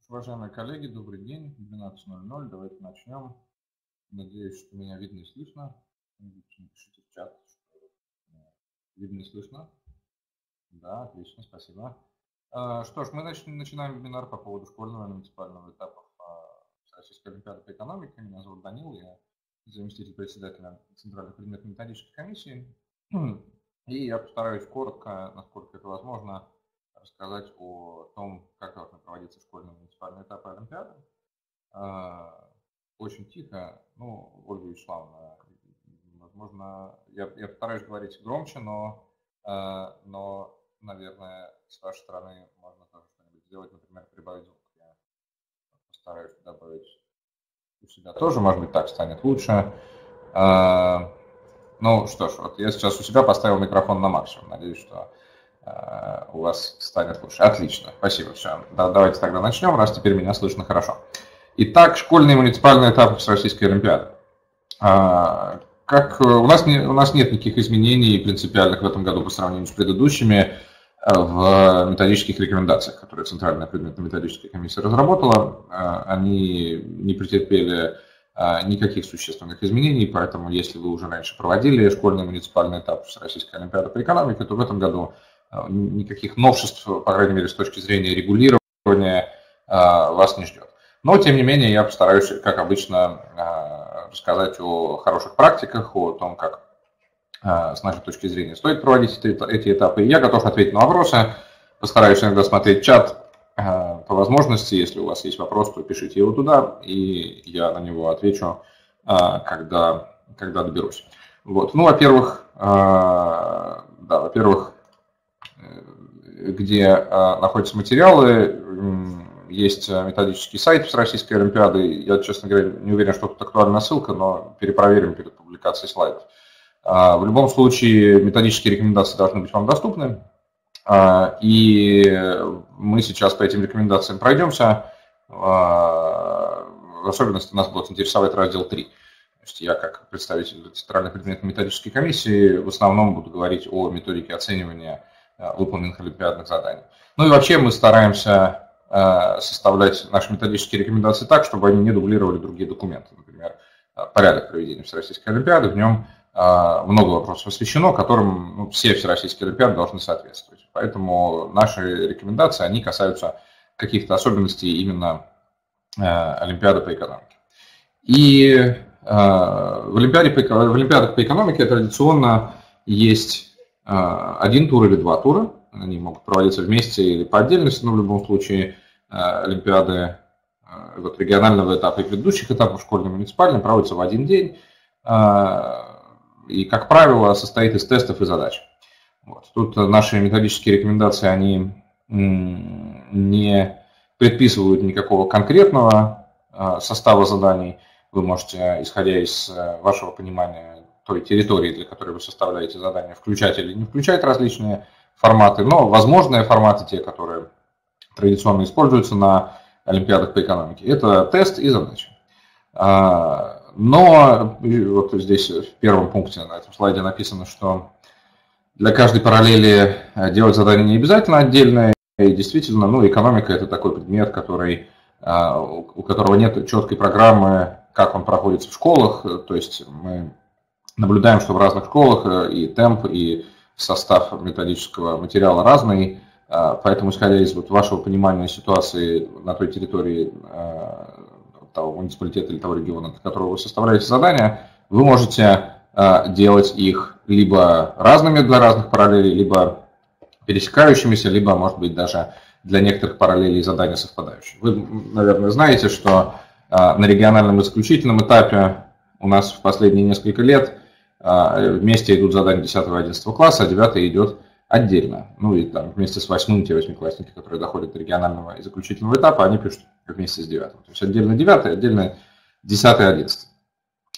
Уважаемые коллеги, добрый день. 12:00. Давайте начнем. Надеюсь, что меня видно и слышно. Напишите в чат, что видно и слышно. Да, отлично, спасибо. Что ж, мы начинаем вебинар по поводу школьного и муниципального этапов Российской олимпиады по экономике. Меня зовут Данил, я заместитель председателя Центральной предметно-методической комиссии. И я постараюсь коротко, насколько это возможно, рассказать о том, как должны проводиться школьные и муниципальные этапы Олимпиады. Очень тихо, Ольга Вячеславовна, возможно, я постараюсь говорить громче, но, наверное, с вашей стороны можно тоже что-нибудь сделать, например, прибавить звук. Я постараюсь добавить у себя тоже, может быть, так станет лучше. Ну что ж, вот я сейчас у себя поставил микрофон на максимум, надеюсь, что у вас станет лучше. Отлично, спасибо. Все. Давайте тогда начнем, раз теперь меня слышно хорошо. Итак, школьные и муниципальные этапы Всероссийской олимпиады. У нас нет никаких изменений принципиальных в этом году по сравнению с предыдущими в методических рекомендациях, которые Центральная предметно-методическая комиссия разработала. Они не претерпели никаких существенных изменений, поэтому если вы уже раньше проводили школьный и муниципальный этап Всероссийской олимпиады по экономике, то в этом году никаких новшеств, по крайней мере, с точки зрения регулирования, вас не ждет. Но, тем не менее, я постараюсь, как обычно, рассказать о хороших практиках, о том, как с нашей точки зрения стоит проводить эти этапы. И я готов ответить на вопросы, постараюсь иногда смотреть чат по возможности. Если у вас есть вопрос, то пишите его туда, и я на него отвечу, когда доберусь. Вот. Во-первых, где находятся материалы, есть методический сайт Всероссийской олимпиады. Я, честно говоря, не уверен, что тут актуальна ссылка, но перепроверим перед публикацией слайдов. В любом случае, методические рекомендации должны быть вам доступны. И мы сейчас по этим рекомендациям пройдемся. В особенности нас будет интересовать раздел 3. То есть я, как представитель Центральной предметно-методической комиссии, в основном буду говорить о методике оценивания выполненных олимпиадных заданий. И вообще мы стараемся составлять наши методические рекомендации так, чтобы они не дублировали другие документы. Например, порядок проведения Всероссийской олимпиады, в нем много вопросов освещено, которым все всероссийские олимпиады должны соответствовать. Поэтому наши рекомендации, они касаются каких-то особенностей именно олимпиады по экономике. И в олимпиадах по экономике традиционно есть один тур или два тура. Они могут проводиться вместе или по отдельности, но в любом случае олимпиады регионального этапа и предыдущих этапов школьного и муниципального проводятся в один день. И, как правило, состоит из тестов и задач. Тут наши методические рекомендации, они не предписывают никакого конкретного состава заданий. Вы можете, исходя из вашего понимания той территории, для которой вы составляете задания, включать или не включать различные форматы, но возможные форматы, те, которые традиционно используются на олимпиадах по экономике, это тест и задача. Но вот здесь в первом пункте на этом слайде написано, что для каждой параллели делать задание не обязательно отдельное. И действительно, экономика – это такой предмет, у которого нет четкой программы, как он проходится в школах. То есть мы наблюдаем, что в разных школах и темп, и состав методического материала разный. Поэтому, исходя из вашего понимания ситуации на той территории того муниципалитета или того региона, для которого вы составляете задания, вы можете делать их либо разными для разных параллелей, либо пересекающимися, либо, может быть, даже для некоторых параллелей задания совпадающие. Вы, наверное, знаете, что на региональном и заключительном этапе у нас в последние несколько лет вместе идут задания 10-11 класса, а 9 идет отдельно. И там вместе с 8-8-классники, которые доходят до регионального и заключительного этапа, они пишут вместе с 9. То есть отдельно 9, отдельно 10-11.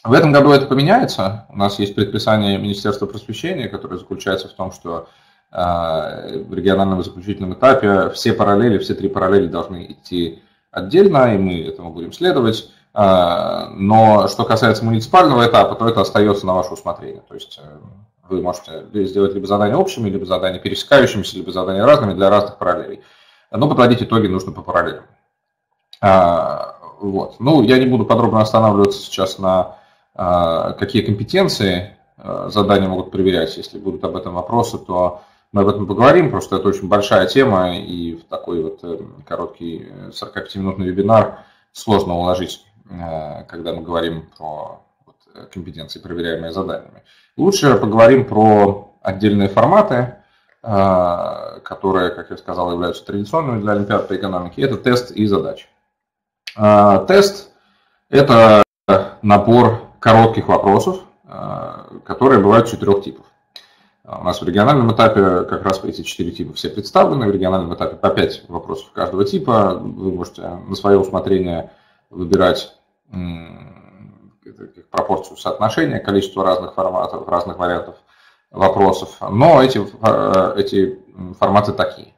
В этом году это поменяется. У нас есть предписание Министерства просвещения, которое заключается в том, что в региональном и заключительном этапе все три параллели должны идти отдельно, и мы этому будем следовать. Но что касается муниципального этапа, то это остается на ваше усмотрение. То есть вы можете сделать либо задания общими, либо задания пересекающимися, либо задания разными для разных параллелей. Но подводить итоги нужно по параллелям. Вот. Ну, я не буду подробно останавливаться сейчас на какие компетенции задания могут проверять. Если будут об этом вопросы, то мы об этом поговорим, потому что это очень большая тема, и в такой вот короткий 45-минутный вебинар сложно уложить, когда мы говорим про компетенции, проверяемые заданиями. Лучше поговорим про отдельные форматы, которые, как я сказал, являются традиционными для Олимпиад по экономике. Это тест и задачи. Тест – это набор коротких вопросов, которые бывают 4 типов. У нас в региональном этапе как раз эти 4 типа все представлены. В региональном этапе по 5 вопросов каждого типа. Вы можете на свое усмотрение выбирать пропорцию соотношения, количество разных форматов, разных вариантов вопросов. Но эти форматы такие.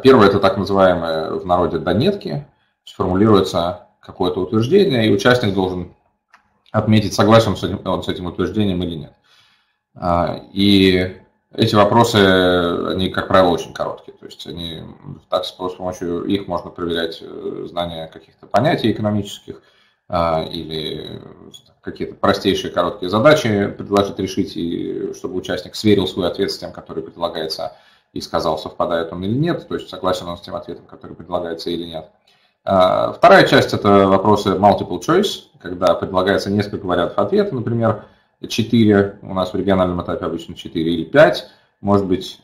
Первое – это так называемые в народе донетки. Формулируется какое-то утверждение, и участник должен отметить, согласен он с этим утверждением или нет. И эти вопросы, они, как правило, очень короткие. То есть они, так, с помощью их можно проверять знания каких-то понятий экономических или какие-то простейшие короткие задачи предложить решить, и чтобы участник сверил свой ответ с тем, который предлагается, и сказал, совпадает он или нет, то есть согласен он с тем ответом, который предлагается или нет. Вторая часть – это вопросы multiple choice, когда предлагается несколько вариантов ответа, например, 4, у нас в региональном этапе обычно 4 или 5, может быть,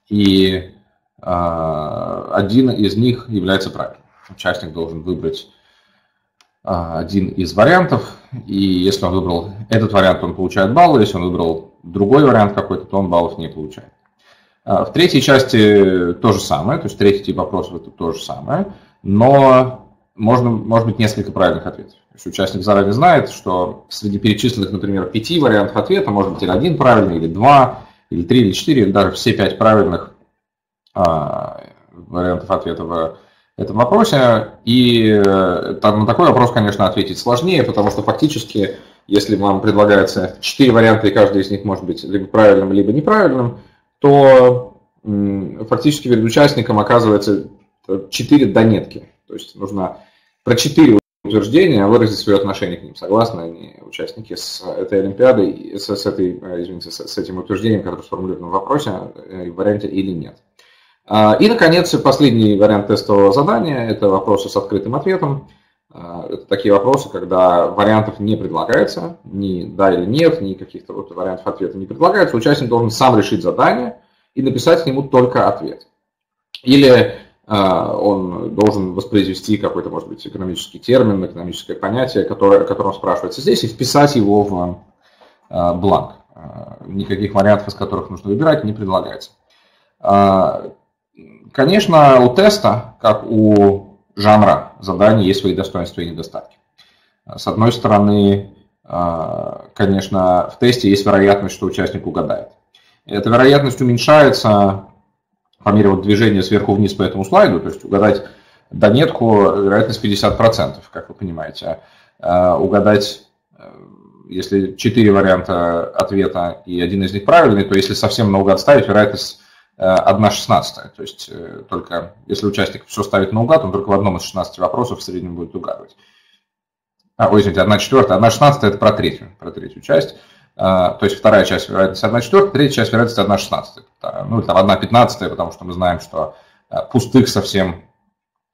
и один из них является правильным. Участник должен выбрать один из вариантов, и если он выбрал этот вариант, он получает баллы, если он выбрал другой вариант какой-то, то он баллов не получает. В третьей части то же самое, то есть третий тип вопросов это то же самое, но может быть несколько правильных ответов. То есть участник заранее знает, что среди перечисленных, например, 5 вариантов ответа может быть или 1 правильный, или 2, или 3, или 4, или даже все 5 правильных вариантов ответа в этом вопросе. И на такой вопрос, конечно, ответить сложнее, потому что фактически, если вам предлагается 4 варианта, и каждый из них может быть либо правильным, либо неправильным, то фактически перед участником оказывается 4 донетки. То есть нужно про 4 утверждения выразить свое отношение к ним. Согласны они, участники, с этой олимпиадой, с этим утверждением, которое сформулировано в вопросе, в варианте или нет. И, наконец, последний вариант тестового задания – это вопросы с открытым ответом. Это такие вопросы, когда вариантов не предлагается, ни да или нет, ни каких-то вариантов ответа не предлагается. Участник должен сам решить задание и написать к нему только ответ. Или он должен воспроизвести какой-то, может быть, экономический термин, экономическое понятие, о котором спрашивается здесь, и вписать его в бланк. Никаких вариантов, из которых нужно выбирать, не предлагается. Конечно, у теста, как у жанра заданий, есть свои достоинства и недостатки. С одной стороны, конечно, в тесте есть вероятность, что участник угадает. Эта вероятность уменьшается по мере движения сверху вниз по этому слайду, то есть угадать донетку вероятность 50%, как вы понимаете. Угадать, если 4 варианта ответа и один из них правильный, то если совсем наугад ставить, вероятность 1/16. То есть только если участник все ставит наугад, он только в одном из 16 вопросов в среднем будет угадывать. Извините, 1/4, 1/16 это про третью часть. То есть вторая часть вероятности 1/4, третья часть вероятности 1/16. Ну, там 1/15, потому что мы знаем, что пустых совсем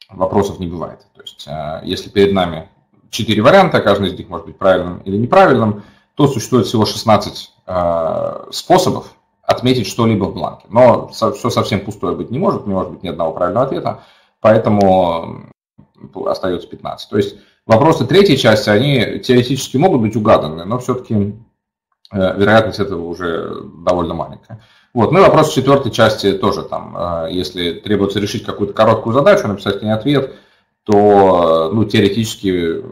вопросов не бывает. То есть если перед нами 4 варианта, каждый из них может быть правильным или неправильным, то существует всего 16 способов отметить что-либо в бланке. Но все совсем пустое быть не может быть ни одного правильного ответа, поэтому остается 15. То есть вопросы третьей части, они теоретически могут быть угаданы, но все-таки вероятность этого уже довольно маленькая. Вот. Ну и вопрос в четвертой части тоже там, если требуется решить какую-то короткую задачу, написать к ней ответ, то теоретически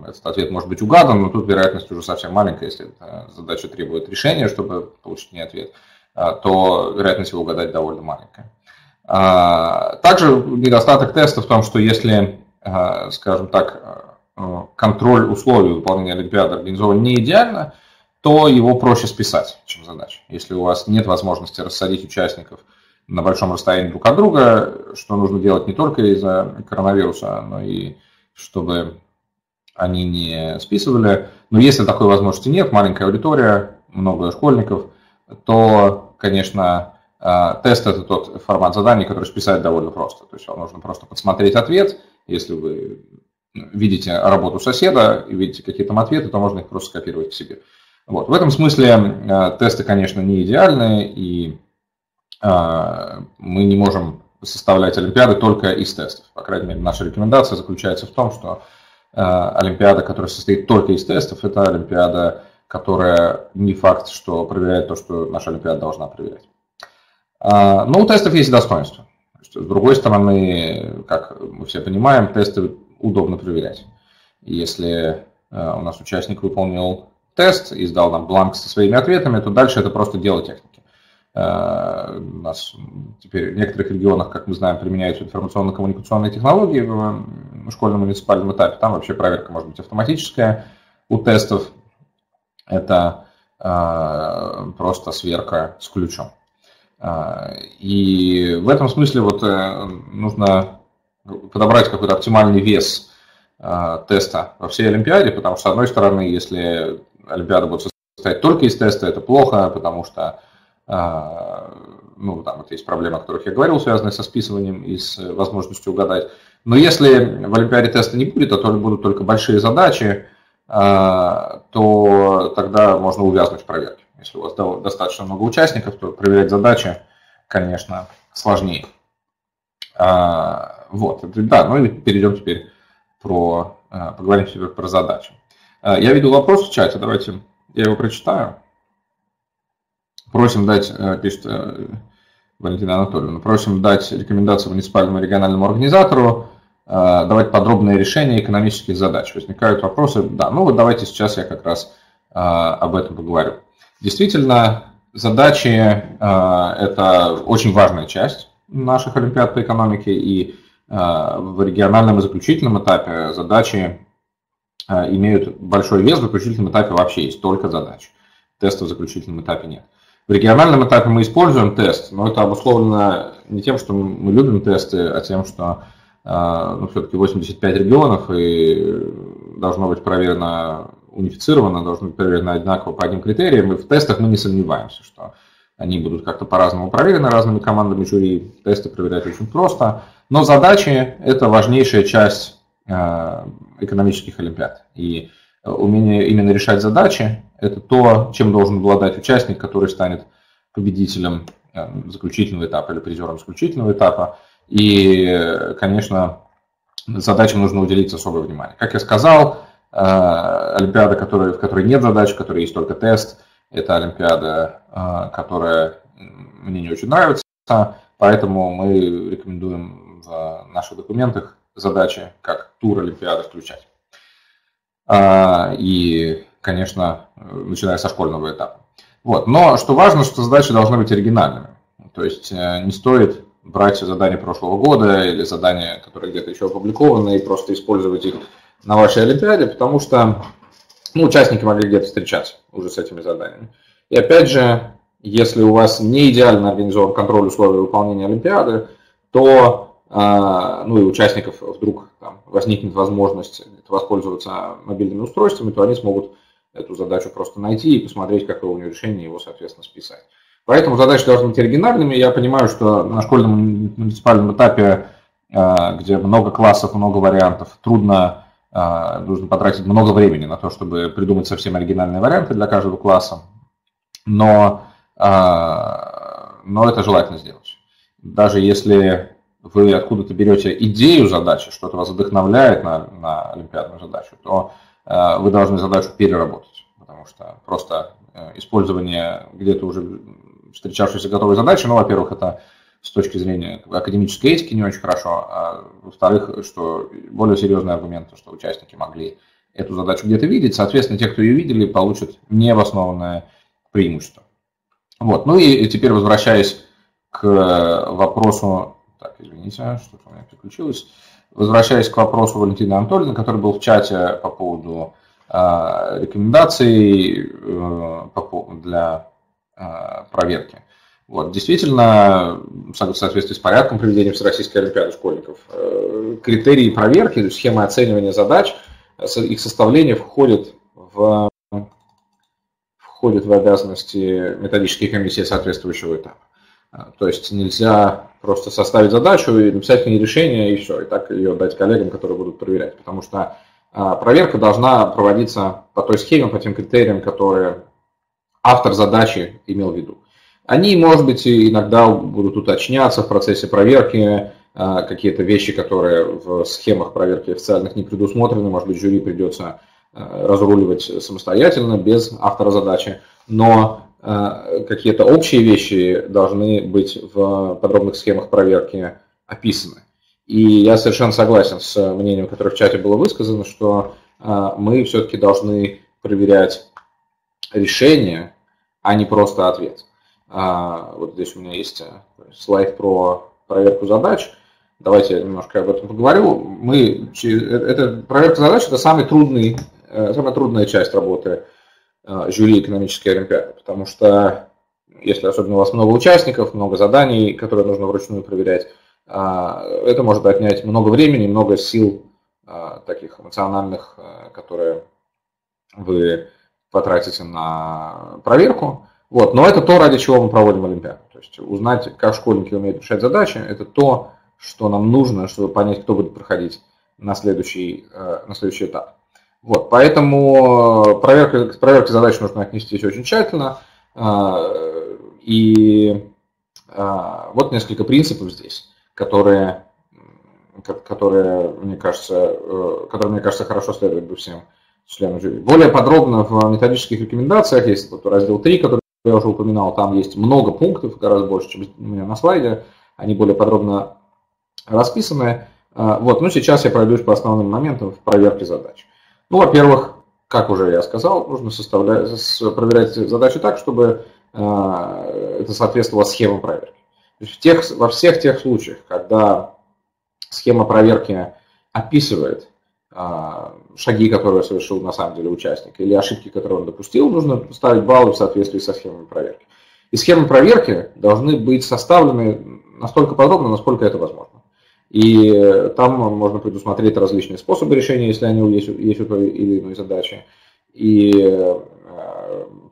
этот ответ может быть угадан, но тут вероятность уже совсем маленькая, если задача требует решения, чтобы получить к ней ответ, то вероятность его угадать довольно маленькая. Также недостаток теста в том, что если, скажем так, контроль условий выполнения олимпиады организован не идеально, то его проще списать, чем задача. Если у вас нет возможности рассадить участников на большом расстоянии друг от друга, что нужно делать не только из-за коронавируса, но и чтобы они не списывали. Но если такой возможности нет, маленькая аудитория, много школьников, то, конечно, тест – это тот формат заданий, который списать довольно просто. То есть вам нужно просто подсмотреть ответ. Если вы видите работу соседа и видите какие там ответы, то можно их просто скопировать к себе. Вот. В этом смысле тесты, конечно, не идеальны, и мы не можем составлять олимпиады только из тестов. По крайней мере, наша рекомендация заключается в том, что олимпиада, которая состоит только из тестов, это олимпиада, которая не факт, что проверяет то, что наша олимпиада должна проверять. Но у тестов есть достоинства. С другой стороны, как мы все понимаем, тесты удобно проверять. Если у нас участник выполнил тест и сдал нам бланк со своими ответами, то дальше это просто дело техники. У нас теперь в некоторых регионах, как мы знаем, применяются информационно-коммуникационные технологии в школьном муниципальном этапе. Там вообще проверка может быть автоматическая. У тестов это просто сверка с ключом. И в этом смысле вот нужно подобрать какой-то оптимальный вес теста во всей олимпиаде, потому что, с одной стороны, если олимпиада будет состоять только из теста, это плохо, потому что ну, там вот есть проблемы, о которых я говорил, связанные со списыванием и с возможностью угадать. Но если в олимпиаде теста не будет, а то будут только большие задачи, то тогда можно увязнуть в проверке. Если у вас достаточно много участников, то проверять задачи, конечно, сложнее. Вот, да, ну и перейдем теперь поговорим теперь про задачи. Я видел вопрос в чате, давайте я его прочитаю. Просим дать, пишет Валентина Анатольевна, просим дать рекомендации муниципальному и региональному организатору, давать подробные решения экономических задач. Возникают вопросы, да, ну вот давайте сейчас я как раз об этом поговорю. Действительно, задачи – это очень важная часть наших олимпиад по экономике, и в региональном и заключительном этапе задачи имеют большой вес, в заключительном этапе вообще есть только задачи. Теста в заключительном этапе нет. В региональном этапе мы используем тест, но это обусловлено не тем, что мы любим тесты, а тем, что все-таки 85 регионов и должно быть проверено унифицировано, должно быть проверено одинаково по одним критериям. И в тестах мы не сомневаемся, что они будут как-то по-разному проверены разными командами жюри. Тесты проверять очень просто. Но задачи – это важнейшая часть экономических олимпиад. И умение именно решать задачи – это то, чем должен обладать участник, который станет победителем заключительного этапа или призером заключительного этапа. И, конечно, задачам нужно уделить особое внимание. Как я сказал, олимпиада, в которой нет задач, в которой есть только тест, это олимпиада, которая мне не очень нравится, поэтому мы рекомендуем в наших документах задачи как тур олимпиады включать. И, конечно, начиная со школьного этапа. Вот. Но что важно, что задачи должны быть оригинальными. То есть не стоит брать задания прошлого года или задания, которые где-то еще опубликованы, и просто использовать их на вашей олимпиаде, потому что участники могли где-то встречаться уже с этими заданиями. И опять же, если у вас не идеально организован контроль условий выполнения олимпиады, то и у участников вдруг там возникнет возможность воспользоваться мобильными устройствами, то они смогут эту задачу просто найти и посмотреть, какое у него решение, его, соответственно, списать. Поэтому задачи должны быть оригинальными. Я понимаю, что на школьном муниципальном этапе, где много классов, много вариантов, нужно потратить много времени на то, чтобы придумать совсем оригинальные варианты для каждого класса. Но это желательно сделать. Даже если вы откуда-то берете идею задачи, что-то вас вдохновляет на олимпиадную задачу, то вы должны задачу переработать. Потому что просто использование где-то уже встречавшейся готовой задачи, во-первых, это с точки зрения академической этики не очень хорошо, а во-вторых, что более серьезный аргумент, что участники могли эту задачу где-то видеть, соответственно, те, кто ее видели, получат необоснованное преимущество. Вот. Ну и теперь, возвращаясь к вопросу, извините, что-то у меня переключилось, возвращаясь к вопросу Валентины Анатольевны, который был в чате по поводу рекомендаций для проверки. Вот, действительно, в соответствии с порядком проведения Всероссийской Олимпиады школьников, критерии проверки, то есть схемы оценивания задач, их составление входит в обязанности методической комиссии соответствующего этапа. То есть нельзя просто составить задачу и написать к ней решение, и все, и так ее дать коллегам, которые будут проверять. Потому что проверка должна проводиться по той схеме, по тем критериям, которые автор задачи имел в виду. Они, может быть, иногда будут уточняться в процессе проверки, какие-то вещи, которые в схемах проверки официальных не предусмотрены, может быть, жюри придется разруливать самостоятельно, без автора задачи, но какие-то общие вещи должны быть в подробных схемах проверки описаны. И я совершенно согласен с мнением, которое в чате было высказано, что мы все-таки должны проверять решение, а не просто ответ. Вот здесь у меня есть слайд про проверку задач. Давайте я немножко об этом поговорю. Проверка задач – это самая трудная часть работы жюри экономической олимпиады, потому что если особенно у вас много участников, много заданий, которые нужно вручную проверять, это может отнять много времени, много сил таких эмоциональных, которые вы потратите на проверку. Вот. Но это то, ради чего мы проводим Олимпиаду. То есть узнать, как школьники умеют решать задачи, это то, что нам нужно, чтобы понять, кто будет проходить на следующий этап. Вот. Поэтому к проверке задач нужно отнестись очень тщательно. И вот несколько принципов здесь, которые мне кажется, хорошо следует бы всем членам жюри. Более подробно в методических рекомендациях есть раздел 3, который я уже упоминал, там есть много пунктов, гораздо больше, чем у меня на слайде, они более подробно расписаны. Вот, ну сейчас я пройдусь по основным моментам в проверке задач. Ну, во-первых, как уже я сказал, нужно проверять задачи так, чтобы это соответствовало схеме проверки. То есть во всех тех случаях, когда схема проверки описывает шаги, которые совершил на самом деле участник, или ошибки, которые он допустил, нужно ставить баллы в соответствии со схемой проверки. И схемы проверки должны быть составлены настолько подробно, насколько это возможно. И там можно предусмотреть различные способы решения, если они есть у той или иной задачи, и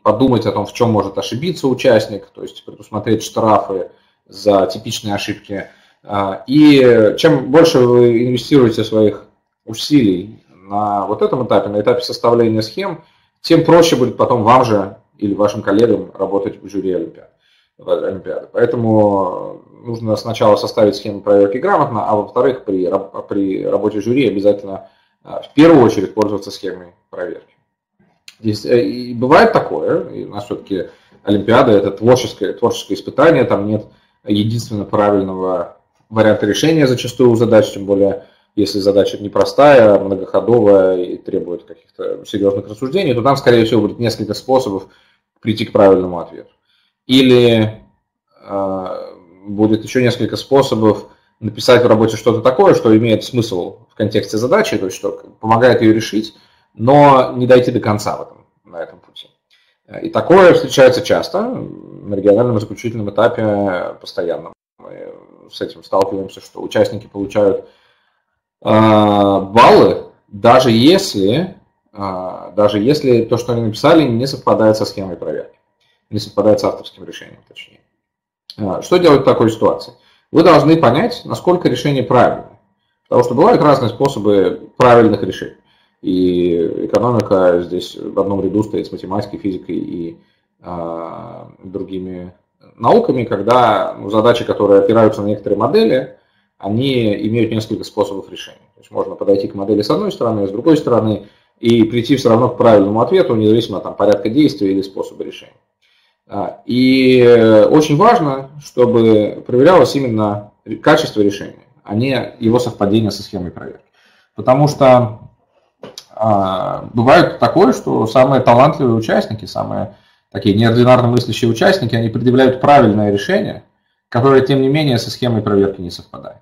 подумать о том, в чем может ошибиться участник, то есть предусмотреть штрафы за типичные ошибки. И чем больше вы инвестируете своих усилий на вот этом этапе, на этапе составления схем, тем проще будет потом вам же или вашим коллегам работать в жюри Олимпиады. Поэтому нужно сначала составить схему проверки грамотно, а во-вторых, при работе жюри обязательно в первую очередь пользоваться схемой проверки. Здесь и бывает такое, и у нас все-таки Олимпиада – это творческое испытание, там нет единственно правильного варианта решения зачастую у задач, тем более если задача непростая, многоходовая и требует каких-то серьезных рассуждений, то там, скорее всего, будет несколько способов прийти к правильному ответу. Или будет еще несколько способов написать в работе что-то такое, что имеет смысл в контексте задачи, то есть что помогает ее решить, но не дойти до конца на этом пути. И такое встречается часто на региональном заключительном этапе постоянно. Мы с этим сталкиваемся, что участники получают баллы, даже если то, что они написали, не совпадает со схемой проверки, не совпадает с авторским решением, точнее. Что делать в такой ситуации? Вы должны понять, насколько решение правильное, потому что бывают разные способы правильных решений. И экономика здесь в одном ряду стоит с математикой, физикой и другими науками, когда задачи, которые опираются на некоторые модели, они имеют несколько способов решения. То есть можно подойти к модели с одной стороны, с другой стороны, и прийти все равно к правильному ответу, независимо от порядка действия или способа решения. И очень важно, чтобы проверялось именно качество решения, а не его совпадение со схемой проверки. Потому что бывает такое, что самые талантливые участники, самые такие неординарно мыслящие участники, они предъявляют правильное решение, которое, тем не менее, со схемой проверки не совпадает.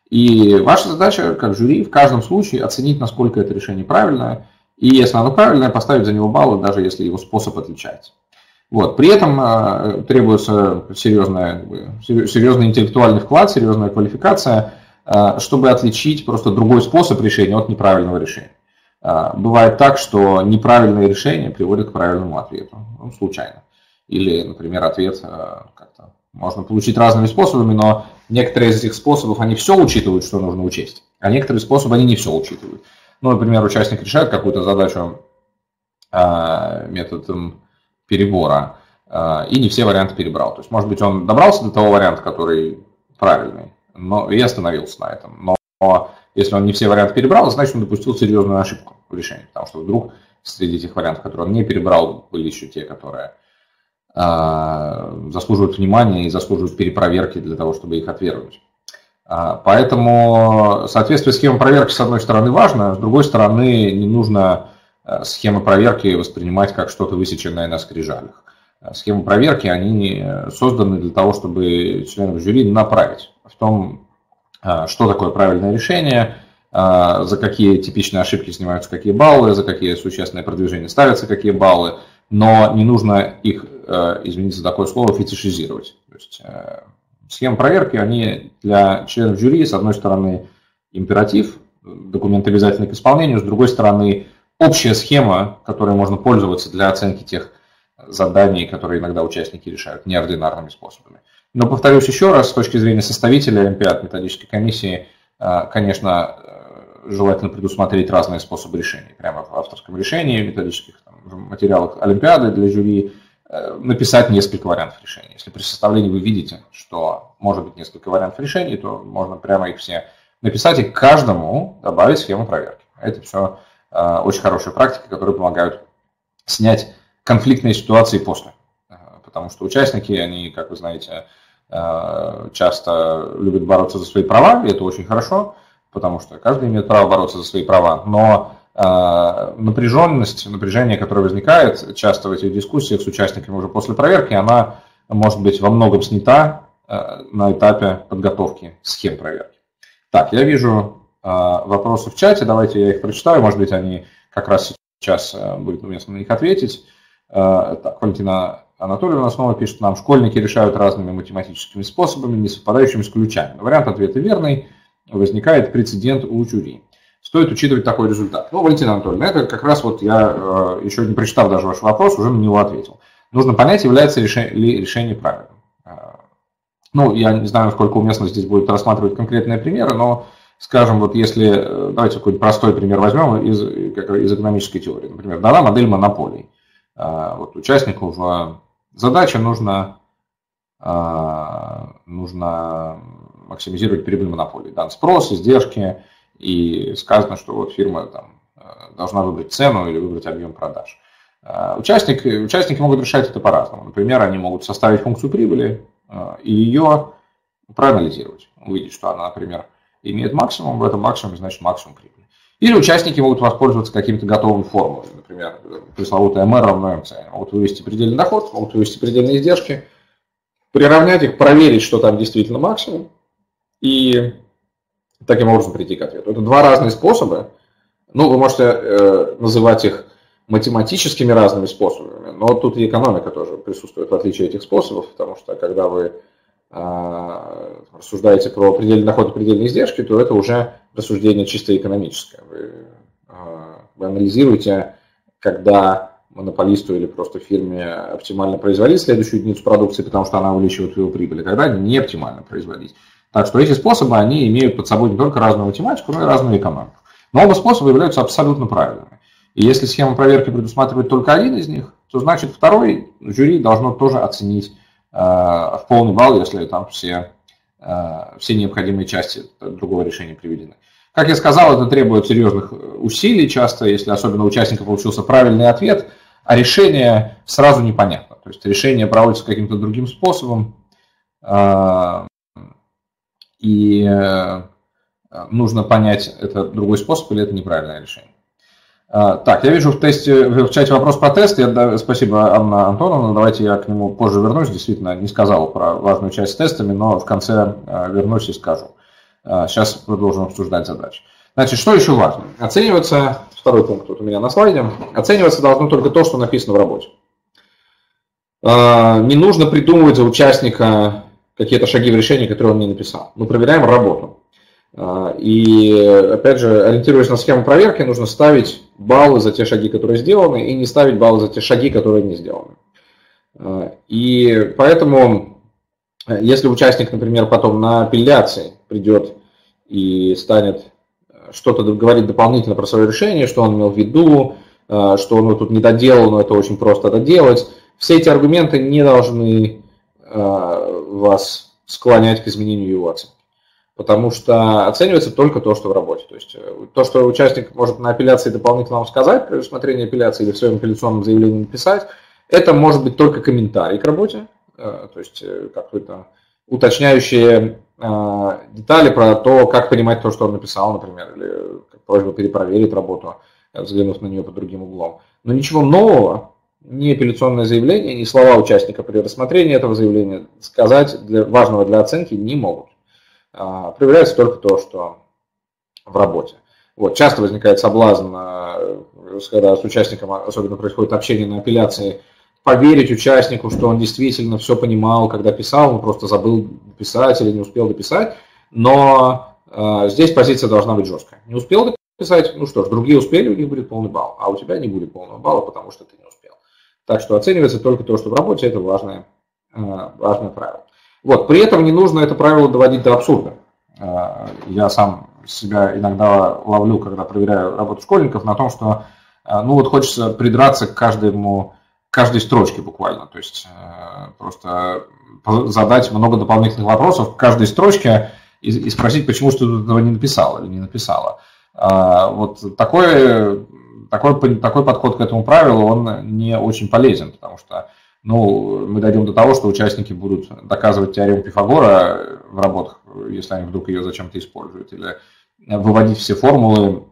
И ваша задача, как жюри, в каждом случае оценить, насколько это решение правильное, и если оно правильное, поставить за него баллы, даже если его способ отличается. Вот. При этом требуется серьезный интеллектуальный вклад, серьезная квалификация, чтобы отличить просто другой способ решения от неправильного решения. Бывает так, что неправильное решение приводит к правильному ответу, случайно. Или, например, ответ как-то можно получить разными способами, но некоторые из этих способов, они все учитывают, что нужно учесть, а некоторые способы, они не все учитывают. Ну, например, участник решает какую-то задачу методом перебора и не все варианты перебрал. То есть, может быть, он добрался до того варианта, который правильный, но и остановился на этом. Но если он не все варианты перебрал, значит, он допустил серьезную ошибку в решении, потому что вдруг среди этих вариантов, которые он не перебрал, были еще те, которые заслуживают внимания и заслуживают перепроверки для того, чтобы их отвергнуть. Поэтому соответствие схемы проверки, с одной стороны, важно, с другой стороны, не нужно схемы проверки воспринимать как что-то высеченное на скрижалях. Схемы проверки, они созданы для того, чтобы членов жюри направить в том, что такое правильное решение, за какие типичные ошибки снимаются какие баллы, за какие существенные продвижения ставятся какие баллы, но не нужно их, извините за такое слово, фетишизировать. То есть, схемы проверки, они для членов жюри, с одной стороны, императив, документ обязательный к исполнению, с другой стороны, общая схема, которой можно пользоваться для оценки тех заданий, которые иногда участники решают неординарными способами. Но, повторюсь еще раз, с точки зрения составителя олимпиад, методической комиссии, конечно, желательно предусмотреть разные способы решения. Прямо в авторском решении, методических материалах олимпиады для жюри написать несколько вариантов решения. Если при составлении вы видите, что может быть несколько вариантов решений, то можно прямо их все написать и к каждому добавить схему проверки. Это все очень хорошие практики, которые помогают снять конфликтные ситуации после. Потому что участники, они, как вы знаете, часто любят бороться за свои права, и это очень хорошо, потому что каждый имеет право бороться за свои права, но напряжение, которое возникает часто в этих дискуссиях с участниками уже после проверки, она может быть во многом снята на этапе подготовки схем проверки. Так, я вижу вопросы в чате, давайте я их прочитаю, может быть, они как раз сейчас будет уместно на них ответить. Так, Валентина Анатольевна снова пишет нам: школьники решают разными математическими способами, не совпадающими с ключами. Вариант ответа верный, возникает прецедент у жюри. Стоит учитывать такой результат. Ну, Валентина Анатольевна, это как раз вот я, еще не прочитав даже ваш вопрос, уже на него ответил. Нужно понять, является ли решение правильным. Ну, я не знаю, насколько уместно здесь будет рассматривать конкретные примеры, но, скажем, вот если, давайте какой-нибудь простой пример возьмем из экономической теории. Например, дана модель монополий. Вот участнику в задаче нужно максимизировать прибыль монополии. Дан спрос, издержки, и сказано, что вот фирма там должна выбрать цену или выбрать объем продаж. Участники могут решать это по-разному. Например, они могут составить функцию прибыли и ее проанализировать. Увидеть, что она, например, имеет максимум, в этом максимуме значит максимум прибыли. Или участники могут воспользоваться какими-то готовыми формулами, например, пресловутая M равно MC. Они могут вывести предельный доход, могут вывести предельные издержки, приравнять их, проверить, что там действительно максимум, и таким образом прийти к ответу. Это два разные способа. Ну, вы можете называть их математическими разными способами, но тут и экономика тоже присутствует в отличие от этих способов, потому что когда вы рассуждаете про предельный доход и предельные издержки, то это уже рассуждение чисто экономическое. Вы анализируете, когда монополисту или просто фирме оптимально производить следующую единицу продукции, потому что она увеличивает его прибыль, а когда не оптимально производить. Так что эти способы, они имеют под собой не только разную математику, но и разную экономику. Но оба способа являются абсолютно правильными. И если схема проверки предусматривает только один из них, то значит второй жюри должно тоже оценить в полный балл, если там все необходимые части другого решения приведены. Как я сказал, это требует серьезных усилий часто, если особенно у участника получился правильный ответ, а решение сразу непонятно. То есть решение проводится каким-то другим способом, и нужно понять, это другой способ или это неправильное решение. Так, я вижу в чате вопрос про тест. Спасибо, Анна Антоновна. Давайте я к нему позже вернусь. Действительно, не сказал про важную часть с тестами, но в конце вернусь и скажу. Сейчас продолжим обсуждать задачи. Значит, что еще важно? Оцениваться, второй пункт вот у меня на слайде, оцениваться должно только то, что написано в работе. Не нужно придумывать за участника какие-то шаги в решении, которые он не написал. Мы проверяем работу. И, опять же, ориентируясь на схему проверки, нужно ставить баллы за те шаги, которые сделаны, и не ставить баллы за те шаги, которые не сделаны. И поэтому, если участник, например, потом на апелляции придет и станет что-то говорить дополнительно про свое решение, что он имел в виду, что он тут не доделал, но это очень просто доделать, все эти аргументы не должны вас склонять к изменению его оценки. Потому что оценивается только то, что в работе. То есть то, что участник может на апелляции дополнительно вам сказать, при рассмотрении апелляции или в своем апелляционном заявлении написать, это может быть только комментарий к работе, то есть какие-то уточняющие детали про то, как понимать то, что он написал, например, или просьба перепроверить работу, взглянув на нее под другим углом. Но ничего нового, ни апелляционное заявление, ни слова участника при рассмотрении этого заявления сказать важного для оценки не могут. Проверяется только то, что в работе. Вот, часто возникает соблазн, когда с участником особенно происходит общение на апелляции, поверить участнику, что он действительно все понимал, когда писал, он просто забыл писать или не успел дописать. Но здесь позиция должна быть жесткая. Не успел дописать, ну что ж, другие успели, у них будет полный балл, а у тебя не будет полного балла, потому что ты не успел. Так что оценивается только то, что в работе, это важное правило. Вот, при этом не нужно это правило доводить до абсурда. Я сам себя иногда ловлю, когда проверяю работу школьников, на том, что хочется придраться к каждой строчке буквально. То есть просто задать много дополнительных вопросов к каждой строчке и спросить, почему что ты этого не написал или не написала. Вот такой подход к этому правилу, он не очень полезен, потому что мы дойдем до того, что участники будут доказывать теорему Пифагора в работах, если они вдруг ее зачем-то используют, или выводить все формулы,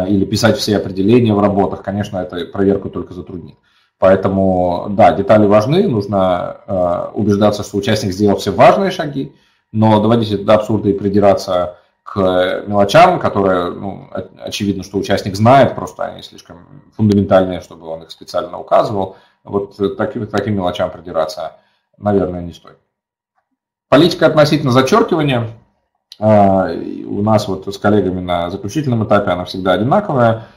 или писать все определения в работах. Конечно, это проверку только затруднит. Поэтому, да, детали важны, нужно убеждаться, что участник сделал все важные шаги, но доводить это до абсурда и придираться к мелочам, которые, очевидно, что участник знает, просто они слишком фундаментальные, чтобы он их специально указывал. Вот таким мелочам придираться, наверное, не стоит. Политика относительно зачеркивания у нас вот с коллегами на заключительном этапе она всегда одинаковая.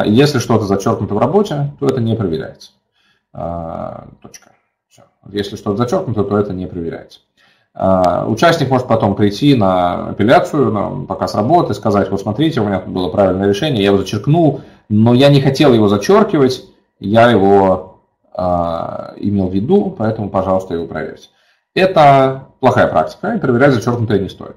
Если что-то зачеркнуто в работе, то это не проверяется. Точка. Все. Если что-то зачеркнуто, то это не проверяется. Участник может потом прийти на апелляцию, на показ работы, сказать: вот смотрите, у меня тут было правильное решение, я его зачеркнул, но я не хотел его зачеркивать, я его имел в виду, поэтому, пожалуйста, его проверьте. Это плохая практика, и проверять зачеркнутое не стоит.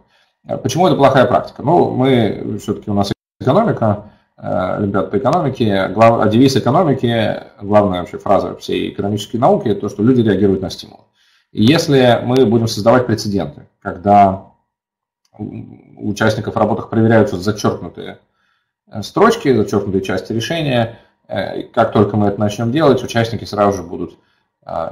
Почему это плохая практика? Мы все-таки у нас экономика, олимпиада по экономике, девиз экономики, главная вообще фраза всей экономической науки, это то, что люди реагируют на стимул. И если мы будем создавать прецеденты, когда у участников в работах проверяются зачеркнутые строчки, зачеркнутые части решения, как только мы это начнем делать, участники сразу же будут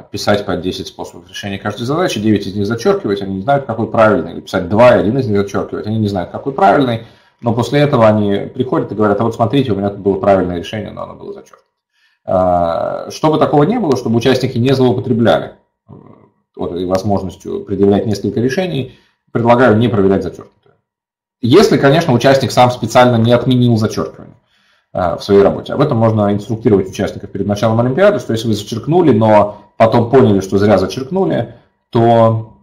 писать по 10 способов решения каждой задачи, 9 из них зачеркивать, они не знают, какой правильный, или писать 2, и 1 из них зачеркивать, они не знают, какой правильный, но после этого они приходят и говорят: а вот смотрите, у меня тут было правильное решение, но оно было зачеркнуто. Чтобы такого не было, чтобы участники не злоупотребляли этой возможностью предъявлять несколько решений, предлагаю не проверять зачеркнутое. Если, конечно, участник сам специально не отменил зачеркивание в своей работе. Об этом можно инструктировать участников перед началом олимпиады, что если вы зачеркнули, но потом поняли, что зря зачеркнули, то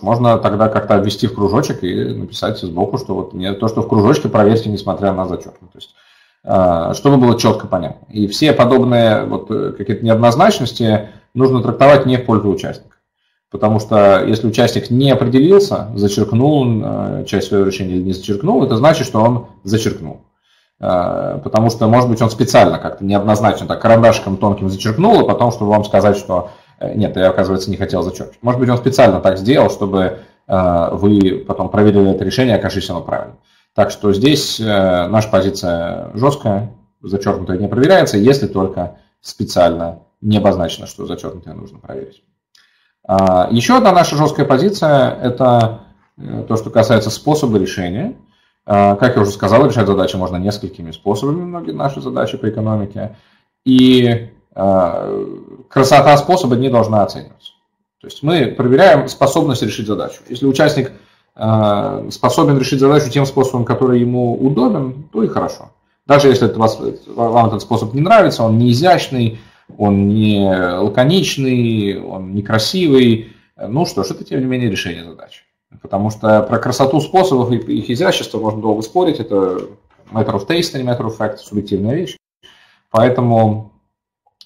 можно тогда как-то обвести в кружочек и написать сбоку, что вот то, что в кружочке, проверьте, несмотря на зачеркнутость. Чтобы было четко понятно. И все подобные какие-то неоднозначности нужно трактовать не в пользу участника. Потому что если участник не определился, зачеркнул часть своего решения или не зачеркнул, это значит, что он зачеркнул. Потому что, может быть, он специально как-то неоднозначно так карандашиком тонким зачеркнул, а потом, чтобы вам сказать, что нет, я, оказывается, не хотел зачеркивать. Может быть, он специально так сделал, чтобы вы потом проверили это решение, окажись оно правильно. Так что здесь наша позиция жесткая, зачеркнутое не проверяется, если только специально не обозначено, что зачеркнутое нужно проверить. Еще одна наша жесткая позиция – это то, что касается способа решения. Как я уже сказал, решать задачи можно несколькими способами, многие наши задачи по экономике. И красота способа не должна оцениваться. То есть мы проверяем способность решить задачу. Если участник способен решить задачу тем способом, который ему удобен, то и хорошо. Даже если вам этот способ не нравится, он не изящный, он не лаконичный, он не красивый, ну что ж, это тем не менее решение задачи. Потому что про красоту способов и их изящество можно долго спорить, это matter of taste, а не matter of fact, субъективная вещь. Поэтому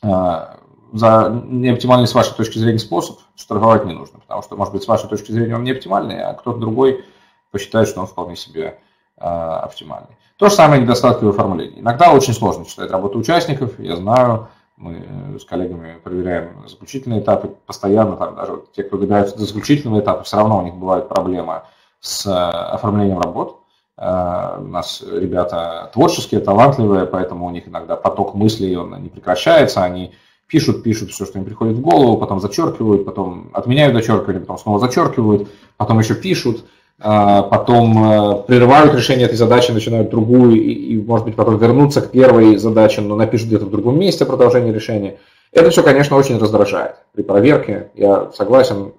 за неоптимальный с вашей точки зрения способ штрафовать не нужно, потому что, может быть, с вашей точки зрения он не оптимальный, а кто-то другой посчитает, что он вполне себе оптимальный. То же самое недостатки в оформлении. Иногда очень сложно читать работу участников, я знаю, мы с коллегами проверяем заключительные этапы постоянно, там даже вот те, кто добираются до заключительного этапа, все равно у них бывает проблема с оформлением работ. У нас ребята творческие, талантливые, поэтому у них иногда поток мыслей он не прекращается, они пишут все, что им приходит в голову, потом зачеркивают, потом отменяют зачеркивание, потом снова зачеркивают, потом еще пишут, потом прерывают решение этой задачи, начинают другую, и может быть, потом вернуться к первой задаче, но напишут где-то в другом месте продолжение решения. Это все, конечно, очень раздражает. При проверке, я согласен,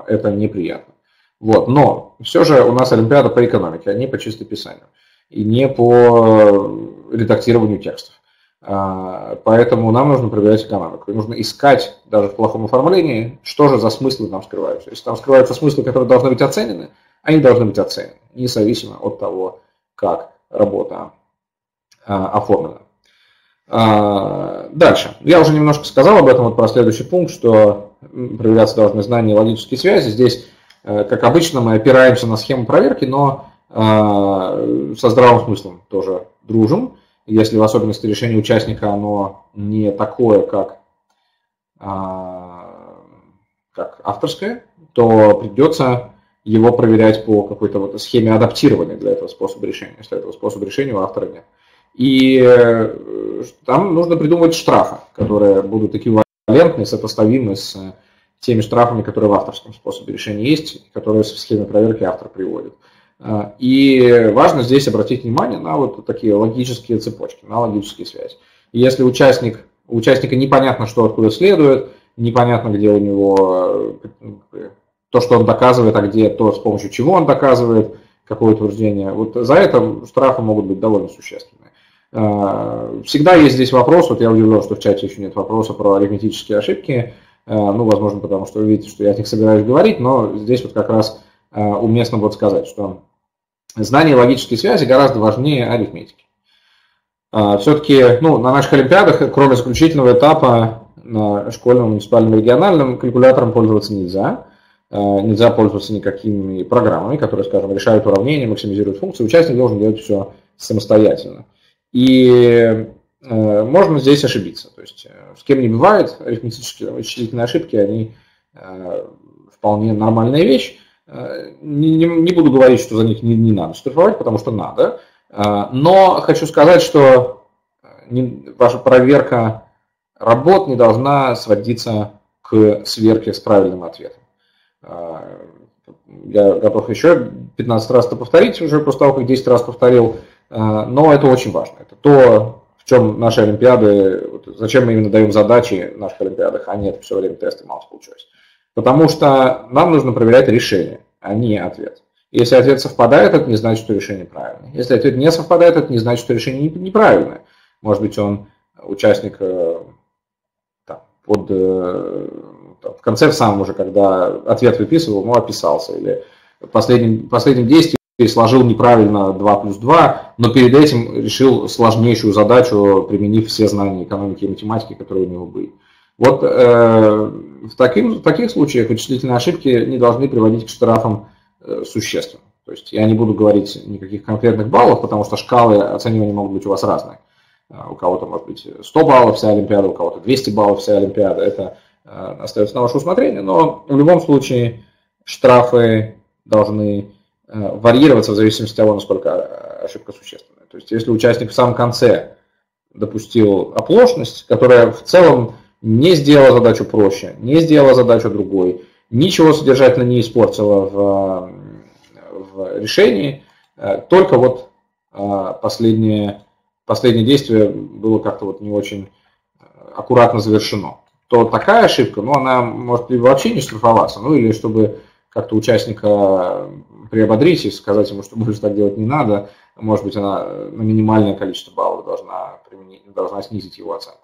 это неприятно. Вот. Но все же у нас олимпиада по экономике, а не по чистой писанию, и не по редактированию текстов. Поэтому нам нужно проверять экономику. И нужно искать, даже в плохом оформлении, что же за смыслы там скрываются. Если там скрываются смыслы, которые должны быть оценены, они должны быть оценены, независимо от того, как работа оформлена. Дальше. Я уже немножко сказал об этом, вот про следующий пункт, что проверяться должны знания и логические связи. Здесь, как обычно, мы опираемся на схему проверки, но со здравым смыслом тоже дружим. Если в особенности решения участника оно не такое, как авторское, то придется его проверять по какой-то вот схеме адаптирования для этого способа решения, если этого способа решения у автора нет. И там нужно придумывать штрафы, которые будут эквивалентны, сопоставимы с теми штрафами, которые в авторском способе решения есть, которые в схеме проверки автор приводит. И важно здесь обратить внимание на вот такие логические цепочки, на логические связи. И если у участника непонятно, что откуда следует, непонятно, где у него то, что он доказывает, а где то, с помощью чего он доказывает какое утверждение, вот за это штрафы могут быть довольно существенные. Всегда есть здесь вопрос, вот я удивлен, что в чате еще нет вопроса про арифметические ошибки, ну, возможно, потому что вы видите, что я о них собираюсь говорить, но здесь вот как раз уместно будет сказать, что знание логической связи гораздо важнее арифметики. Все-таки на наших олимпиадах, кроме заключительного этапа, на школьном, муниципальном, региональном, калькулятором пользоваться нельзя. Нельзя пользоваться никакими программами, которые, скажем, решают уравнения, максимизируют функции. Участник должен делать все самостоятельно. И можно здесь ошибиться. То есть с кем не бывает, арифметические вычислительные ошибки, они вполне нормальная вещь. Не буду говорить, что за них не надо штрафовать, потому что надо. Но хочу сказать, что ваша проверка работ не должна сводиться к сверке с правильным ответом. Я готов еще 15 раз это повторить, уже после того, как 10 раз повторил, но это очень важно. Это то, в чем наши олимпиады, зачем мы именно даем задачи в наших олимпиадах, а нет все время тесты multiple choice. Потому что нам нужно проверять решение, а не ответ. Если ответ совпадает, это не значит, что решение правильное. Если ответ не совпадает, это не значит, что решение неправильное. Может быть, участник в конце, в самом уже, когда ответ выписывал, описался. Или в последнем действии сложил неправильно 2 плюс 2, но перед этим решил сложнейшую задачу, применив все знания экономики и математики, которые у него были. Вот в таких случаях вычислительные ошибки не должны приводить к штрафам существенно. То есть я не буду говорить никаких конкретных баллов, потому что шкалы оценивания могут быть у вас разные. У кого-то может быть 100 баллов вся олимпиада, у кого-то 200 баллов вся олимпиада. Это остается на ваше усмотрение, но в любом случае штрафы должны варьироваться в зависимости от того, насколько ошибка существенная. То есть если участник в самом конце допустил оплошность, которая в целом не сделала задачу проще, не сделала задачу другой, ничего содержательно не испортила в решении, только последнее действие было как-то не очень аккуратно завершено, то такая ошибка, ну, она может либо вообще не штрафоваться, ну, или чтобы как-то участника приободрить и сказать ему, что больше так делать не надо, может быть, она на минимальное количество баллов должна снизить его оценку.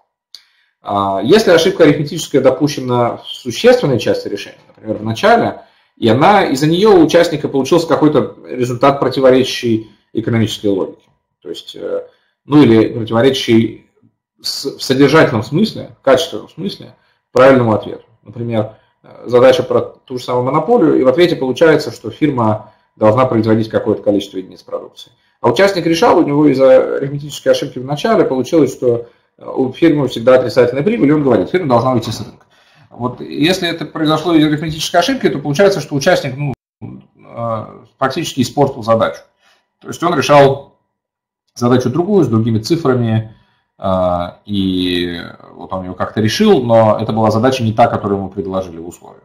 Если ошибка арифметическая допущена в существенной части решения, например, в начале, и из-за нее у участника получился какой-то результат, противоречащий экономической логике, то есть, ну или противоречащий в содержательном смысле, в качественном смысле правильному ответу. Например, задача про ту же самую монополию, и в ответе получается, что фирма должна производить какое-то количество единиц продукции. А участник решал, у него из-за арифметической ошибки в начале получилось, что у фирмы всегда отрицательная прибыль, и он говорит, фирма должна уйти с рынка. Вот если это произошло из арифметической ошибки, то получается, что участник практически испортил задачу. То есть он решал задачу другую, с другими цифрами, и вот он ее как-то решил, но это была задача не та, которую ему предложили в условиях.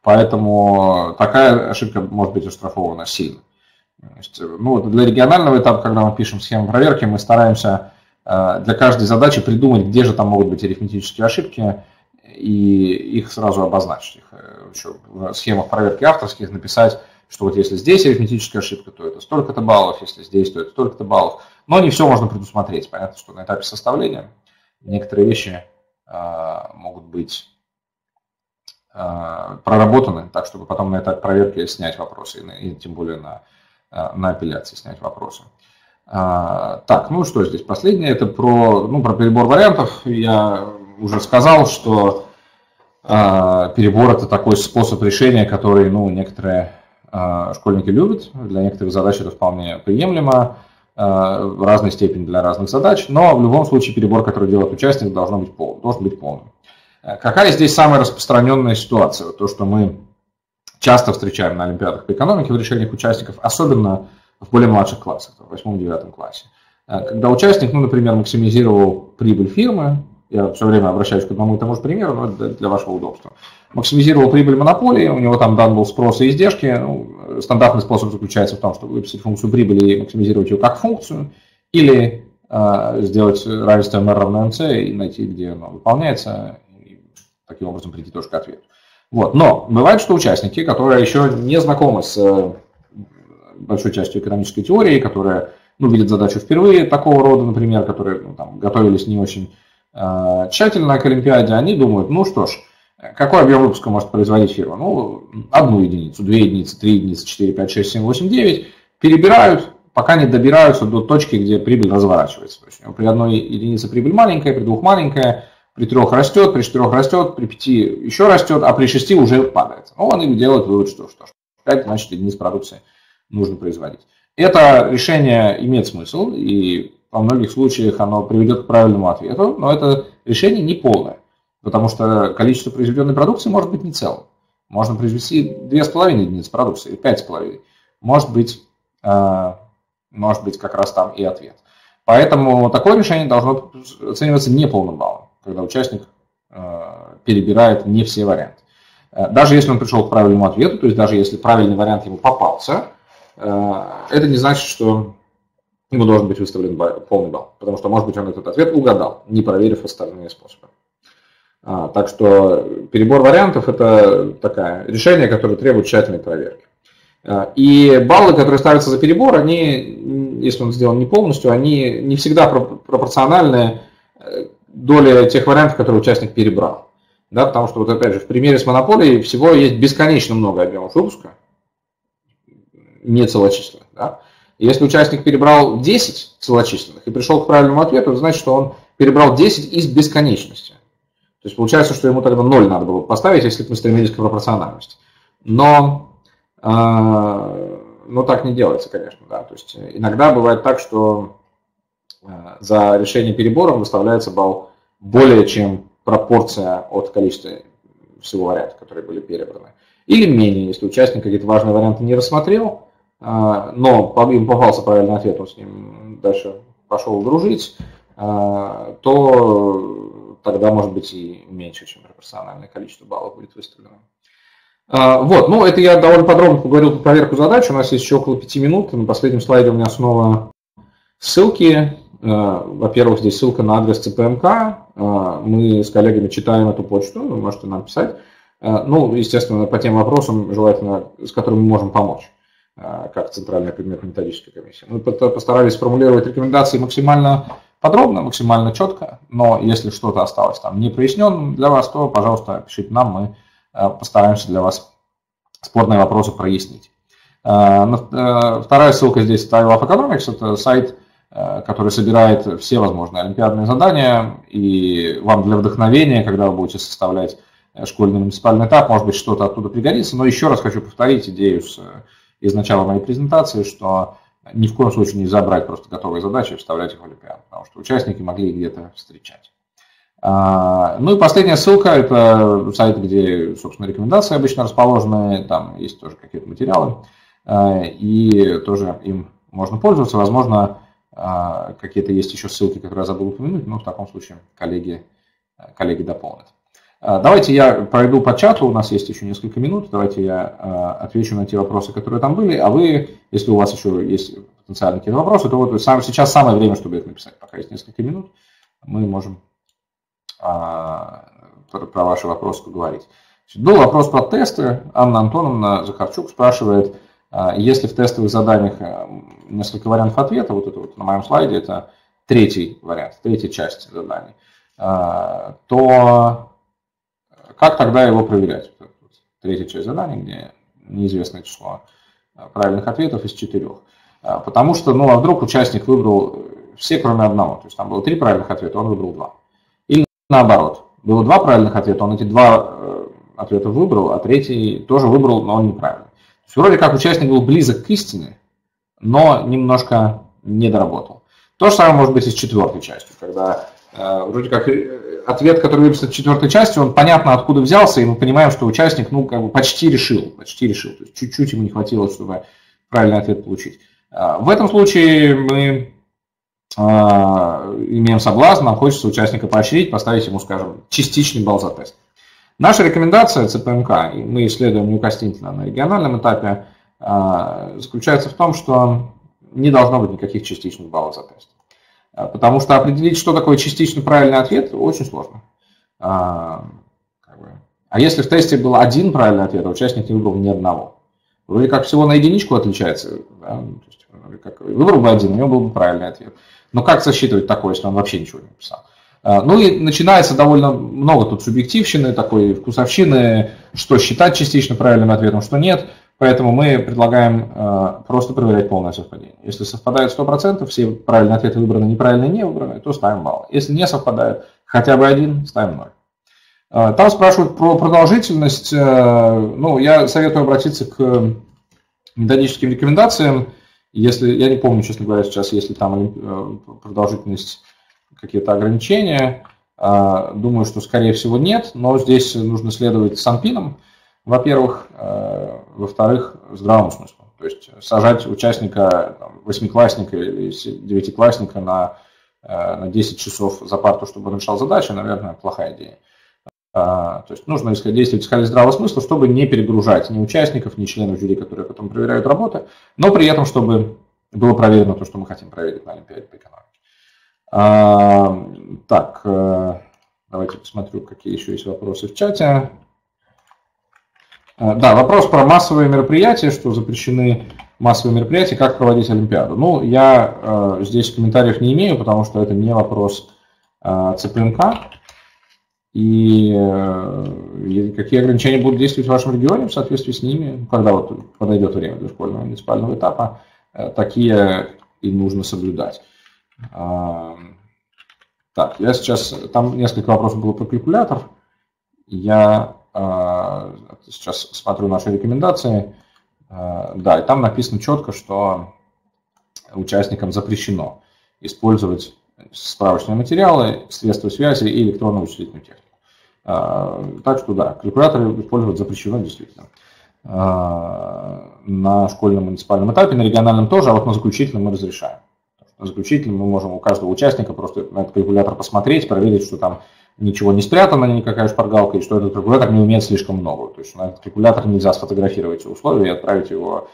Поэтому такая ошибка может быть оштрафована сильно. Ну, для регионального этапа, когда мы пишем схему проверки, мы стараемся для каждой задачи придумать, где же там могут быть арифметические ошибки, и их сразу обозначить. Их еще в схемах проверки авторских написать, что вот если здесь арифметическая ошибка, то это столько-то баллов, если здесь, то это столько-то баллов. Но не все можно предусмотреть. Понятно, что на этапе составления некоторые вещи могут быть проработаны так, чтобы потом на этапе проверки снять вопросы, и тем более на апелляции снять вопросы. Так, ну что здесь последнее, это про перебор вариантов. Я уже сказал, что перебор – это такой способ решения, который некоторые школьники любят, для некоторых задач это вполне приемлемо, в разной степени для разных задач, но в любом случае перебор, который делает участник, должен быть полным. Какая здесь самая распространенная ситуация? То, что мы часто встречаем на олимпиадах по экономике в решениях участников, особенно в более младших классах, в 8-9 классе. Когда участник, например, максимизировал прибыль фирмы, я все время обращаюсь к одному и тому же примеру, но для вашего удобства. Максимизировал прибыль монополии, у него там дан был спрос и издержки. Стандартный способ заключается в том, чтобы выписать функцию прибыли и максимизировать ее как функцию, или сделать равенство m равно mc и найти, где оно выполняется, и таким образом прийти тоже к ответу. Вот. Но бывает, что участники, которые еще не знакомы с большой частью экономической теории, которые видят задачу впервые такого рода, например, которые готовились не очень тщательно к олимпиаде, они думают, что ж, какой объем выпуска может производить фирма? 1 единицу, 2 единицы, 3 единицы, 4, 5, 6, 7, 8, 9, перебирают, пока не добираются до точки, где прибыль разворачивается. То есть при 1 единице прибыль маленькая, при 2 маленькая, при 3 растет, при 4 растет, при 5 еще растет, а при 6 уже падает. Они делают вывод, что 5, значит, единиц продукции нужно производить. Это решение имеет смысл, и во многих случаях оно приведет к правильному ответу, но это решение не полное, потому что количество произведенной продукции может быть не целым. Можно произвести 2,5 единицы продукции, или 5,5. Может быть как раз там и ответ. Поэтому такое решение должно оцениваться неполным баллом, когда участник перебирает не все варианты. Даже если он пришел к правильному ответу, то есть даже если правильный вариант ему попался, это не значит, что ему должен быть выставлен полный балл, потому что, может быть, он этот ответ угадал, не проверив остальные способы. Так что перебор вариантов – это такое решение, которое требует тщательной проверки. И баллы, которые ставятся за перебор, они, если он сделан не полностью, они не всегда пропорциональны доле тех вариантов, которые участник перебрал. Да, потому что, опять же, в примере с монополией всего есть бесконечно много объемов выпуска, не целочисленных. Да? И если участник перебрал 10 целочисленных и пришел к правильному ответу, это значит, что он перебрал 10 из бесконечности. То есть получается, что ему тогда 0 надо было поставить, если бы мы стремились к пропорциональности. Но так не делается, конечно. Да? То есть иногда бывает так, что за решение перебором выставляется балл более чем пропорция от количества всего вариантов, которые были перебраны. Или менее, если участник какие-то важные варианты не рассмотрел, но им попался правильный ответ, он с ним дальше пошел дружить, то тогда может быть и меньше, чем пропорциональное количество баллов будет выставлено. Это я довольно подробно поговорил про проверку задач. У нас есть еще около 5 минут. На последнем слайде у меня снова ссылки. Во-первых, здесь ссылка на адрес ЦПМК. Мы с коллегами читаем эту почту, вы можете нам писать. Ну, естественно, по тем вопросам, желательно, с которыми мы можем помочь, как Центральная предметно-методическая комиссия. Мы постарались сформулировать рекомендации максимально подробно, максимально четко, но если что-то осталось там не проясненным для вас, то, пожалуйста, пишите нам, мы постараемся для вас спорные вопросы прояснить. Вторая ссылка здесь Style of Economics, это сайт, который собирает все возможные олимпиадные задания, и вам для вдохновения, когда вы будете составлять школьный муниципальный этап, может быть, что-то оттуда пригодится. Но еще раз хочу повторить идею из начала моей презентации, что ни в коем случае нельзя брать просто готовые задачи и вставлять их в олимпиаду, потому что участники могли их где-то встречать. Ну и последняя ссылка, это сайт, где, собственно, рекомендации обычно расположены, там есть тоже какие-то материалы, и тоже им можно пользоваться. Возможно, какие-то есть еще ссылки, которые я забыл упомянуть, но в таком случае коллеги дополнят. Давайте я пройду по чату, у нас есть еще несколько минут, давайте я отвечу на те вопросы, которые там были, а вы, если у вас еще есть потенциально какие-то вопросы, то вот сейчас самое время, чтобы их написать, пока есть несколько минут, мы можем про ваши вопросы поговорить. Был вопрос про тесты, Анна Антоновна Захарчук спрашивает, если в тестовых заданиях несколько вариантов ответа, вот это вот на моем слайде, это третий вариант, третья часть заданий, то как тогда его проверять? Третья часть задания, где неизвестное число правильных ответов из 4. Потому что, ну, а вдруг участник выбрал все, кроме одного. То есть там было 3 правильных ответа, он выбрал 2. Или наоборот, было 2 правильных ответа, он эти 2 ответа выбрал, а третий тоже выбрал, но он неправильный. То есть вроде как участник был близок к истине, но немножко не доработал. То же самое может быть и с 4 частью, когда вроде как ответ, который выписан в 4 части, он понятно откуда взялся, и мы понимаем, что участник, ну, как бы почти решил. То есть чуть-чуть ему не хватило, чтобы правильный ответ получить. В этом случае мы имеем соблазн, нам хочется участника поощрить, поставить ему, скажем, частичный балл за тест. Наша рекомендация ЦПМК, и мы исследуем неукоснительно на региональном этапе, заключается в том, что не должно быть никаких частичных баллов за тест. Потому что определить, что такое частично правильный ответ, очень сложно. А если в тесте был 1 правильный ответ, а участник не выбрал ни одного, вроде как всего на единичку отличается. Да? То есть, выбрал бы 1, у него был бы правильный ответ. Но как засчитывать такое, если он вообще ничего не написал? Ну и начинается довольно много тут субъективщины, такой вкусовщины, что считать частично правильным ответом, что нет. Поэтому мы предлагаем просто проверять полное совпадение. Если совпадает 100%, все правильные ответы выбраны, неправильные не выбраны, то ставим балл. Если не совпадает хотя бы 1, ставим 0. Там спрашивают про продолжительность. Ну, я советую обратиться к методическим рекомендациям. Если, я не помню, честно говоря, сейчас, если там продолжительность, какие-то ограничения. Думаю, что, скорее всего, нет, но здесь нужно следовать санпинам. Во-первых, во-вторых, здравому смыслу. То есть сажать участника, 8-классника или 9-классника на 10 часов за парту, чтобы он решал задачи, наверное, плохая идея. То есть нужно действовать исходя из здравого смысла, чтобы не перегружать ни участников, ни членов жюри, которые потом проверяют работу, но при этом, чтобы было проверено то, что мы хотим проверить на Олимпиаде по экономике. Так, давайте посмотрю, какие еще есть вопросы в чате. Да, вопрос про массовые мероприятия, что запрещены массовые мероприятия, как проводить Олимпиаду. Ну, я здесь комментариев не имею, потому что это не вопрос ЦПМК. И какие ограничения будут действовать в вашем регионе в соответствии с ними, когда вот подойдет время для школьного муниципального этапа, такие и нужно соблюдать. Так, я сейчас, там несколько вопросов было про калькулятор. Я сейчас смотрю наши рекомендации. Да, и там написано четко, что участникам запрещено использовать справочные материалы, средства связи и электронную вычислительную технику. Так что да, калькуляторы использовать запрещено действительно. На школьном муниципальном этапе, на региональном тоже, а вот на заключительном мы разрешаем. На заключительном мы можем у каждого участника просто на этот калькулятор посмотреть, проверить, что там ничего не спрятано, никакая шпаргалка, и что этот калькулятор не умеет слишком много. То есть на этот калькулятор нельзя сфотографировать условия и отправить его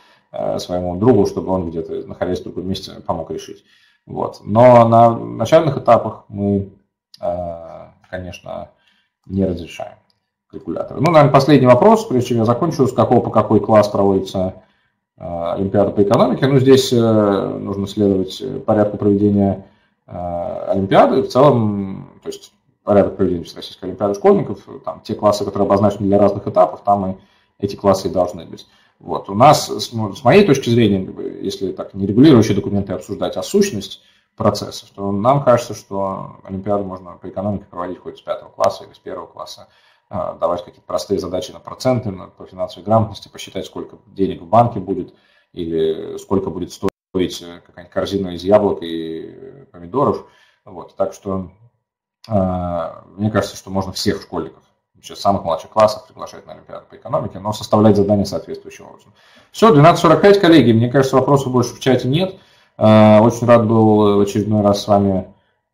своему другу, чтобы он где-то, находясь в другом месте, помог решить. Вот. Но на начальных этапах мы, конечно, не разрешаем калькуляторы. Ну, наверное, последний вопрос, прежде чем я закончу, с какого по какой класс проводится Олимпиада по экономике. Ну, здесь нужно следовать порядку проведения Олимпиады. В целом, то есть порядок проведения Всероссийской Олимпиады школьников, там те классы, которые обозначены для разных этапов, там и эти классы и должны быть. Вот. У нас, с моей точки зрения, если так не регулирующие документы обсуждать, а сущность процессов, то нам кажется, что Олимпиаду можно по экономике проводить хоть с 5 класса или с 1 класса, давать какие-то простые задачи на проценты, по финансовой грамотности, посчитать, сколько денег в банке будет, или сколько будет стоить какая-нибудь корзина из яблок и помидоров. Вот. Так что мне кажется, что можно всех школьников, с самых младших классов, приглашать на Олимпиаду по экономике, но составлять задания соответствующим образом. Все, 12:45, коллеги, мне кажется, вопросов больше в чате нет. Очень рад был в очередной раз с вами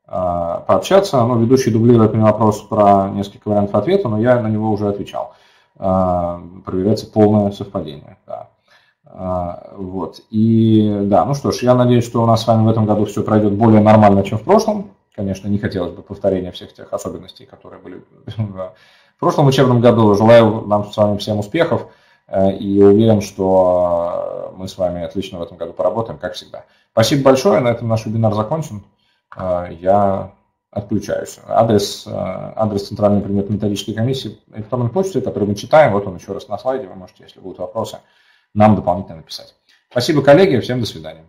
пообщаться. Ну, ведущий дублирует мне вопрос про несколько вариантов ответа, но я на него уже отвечал. Проверяется полное совпадение. Да. Вот. И да, ну что ж, я надеюсь, что у нас с вами в этом году все пройдет более нормально, чем в прошлом. Конечно, не хотелось бы повторения всех тех особенностей, которые были в прошлом учебном году. Желаю нам с вами всем успехов и уверен, что мы с вами отлично в этом году поработаем, как всегда. Спасибо большое, на этом наш вебинар закончен. Я отключаюсь. Адрес Центральной предметно-методической комиссии электронной почты, который мы читаем, вот он еще раз на слайде, вы можете, если будут вопросы, нам дополнительно написать. Спасибо, коллеги, всем до свидания.